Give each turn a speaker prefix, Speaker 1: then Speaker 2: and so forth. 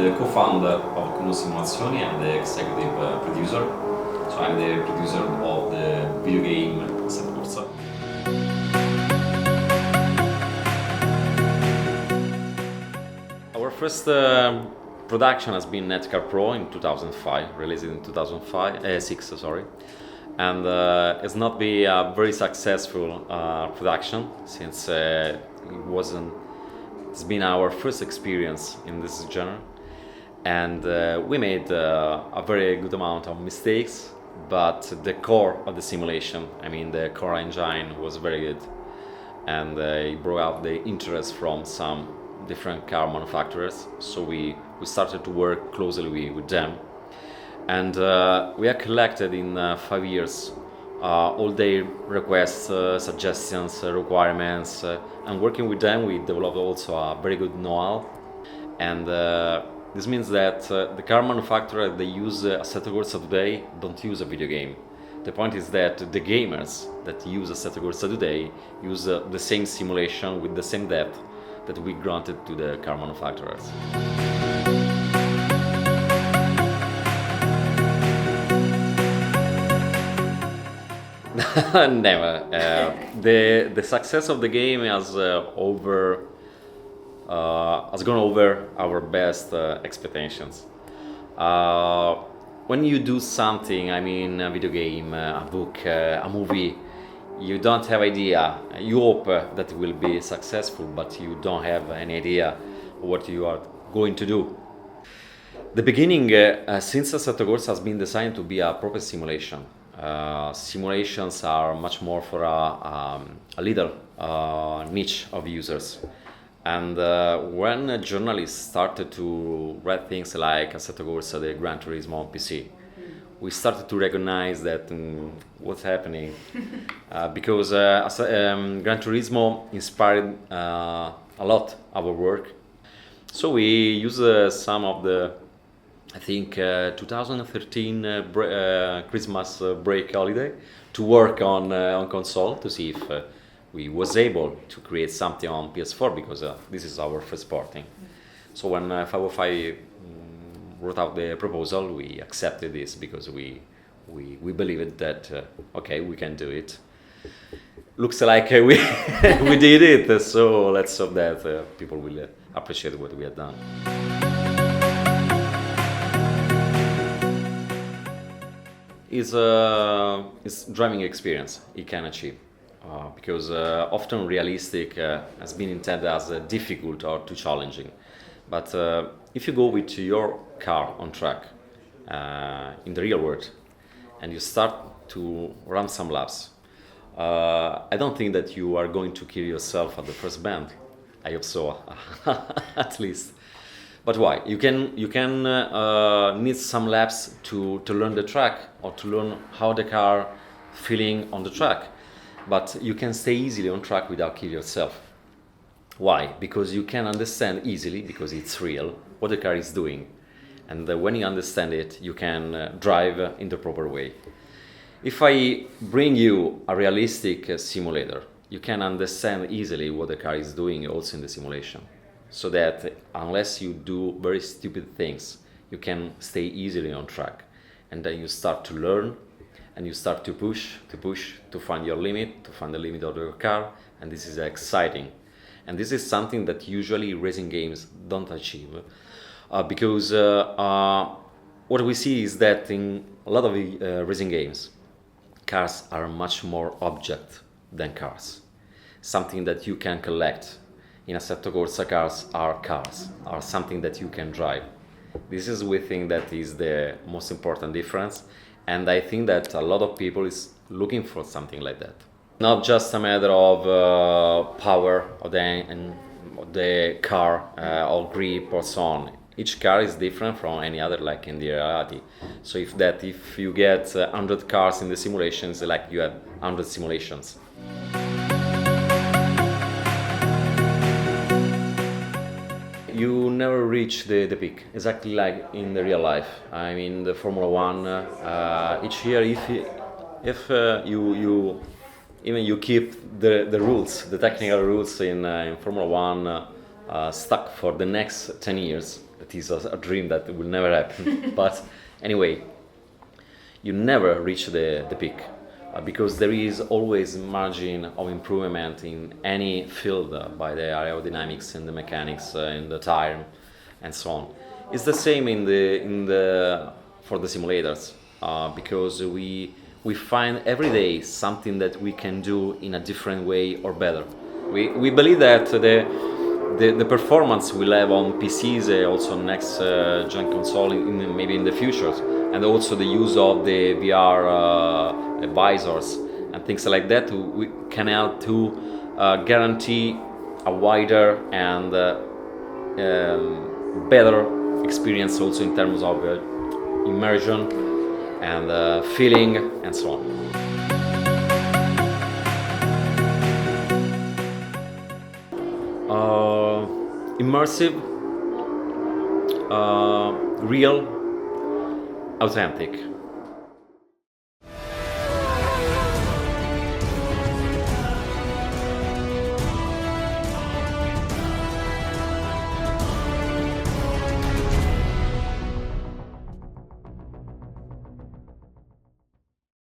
Speaker 1: the co-founder of Kunos Simulazioni and the executive producer. So I'm the producer of the video game Assetto Corsa. Our first production has been Netcar Pro in 2005, released in 2006, sorry. And it's not been a very successful production since it's been our first experience in this genre, and we made a very good amount of mistakes, but the core of the simulation, I mean the core engine, was very good, and it brought out the interest from some different car manufacturers, so we started to work closely with them. And we have collected in 5 years all their requests, suggestions, requirements, and working with them we developed also a very good know-how. And this means that the car manufacturer they use Assetto Corsa today don't use a video game. The point is that the gamers that use Assetto Corsa today use the same simulation with the same depth that we granted to the car manufacturers. Never. The success of the game has gone over our best expectations. When you do something, I mean a video game, a book, a movie, you don't have idea. You hope that it will be successful, but you don't have any idea what you are going to do. The beginning, since Assetto Corsa has been designed to be a proper simulation. Simulations are much more for a little niche of users, and when journalists started to write things like Assetto Corsa, the Gran Turismo on PC, we started to recognize that what's happening because Gran Turismo inspired a lot our work. So we use some of the, I think 2013 Christmas break holiday to work on console to see if we was able to create something on PS4 because this is our first porting. So when 505 wrote out the proposal, we accepted this because we believed that okay, we can do it. Looks like we we did it. So let's hope that people will appreciate what we have done. Is driving experience it can achieve because often realistic has been intended as difficult or too challenging, but if you go with your car on track in the real world and you start to run some laps, I don't think that you are going to kill yourself at the first bend. I hope so. At least. But why? You can need some laps to learn the track or to learn how the car feeling on the track. But you can stay easily on track without killing yourself. Why? Because you can understand easily, because it's real, what the car is doing. And when you understand it, you can drive in the proper way. If I bring you a realistic simulator, you can understand easily what the car is doing also in the simulation. So that unless you do very stupid things, you can stay easily on track. And then you start to learn, and you start to push, to find your limit, to find the limit of your car, and this is exciting. And this is something that usually racing games don't achieve, because what we see is that in a lot of racing games, cars are much more object than cars, something that you can collect. In Assetto Corsa, cars, are something that you can drive. This is we think that is the most important difference, and I think that a lot of people is looking for something like that. Not just a matter of power of the car or grip or so on. Each car is different from any other, like in the reality. So if you get 100 cars in the simulations, like you have 100 simulations. You never reach the peak, exactly like in the real life. I mean, the Formula One, each year, if you keep the rules, the technical rules in Formula One stuck for the next 10 years, that is a dream that will never happen. But anyway, you never reach the peak because there is always margin of improvement in any field by the aerodynamics and the mechanics in the tire and so on. It's the same in the for the simulators because we find every day something that we can do in a different way or better. We believe that the performance we'll have on PCs, also next gen console, maybe in the future, and also the use of the VR visors and things like that, we can help to guarantee a wider and better experience also in terms of immersion and feeling and so on. Immersive, real, authentic.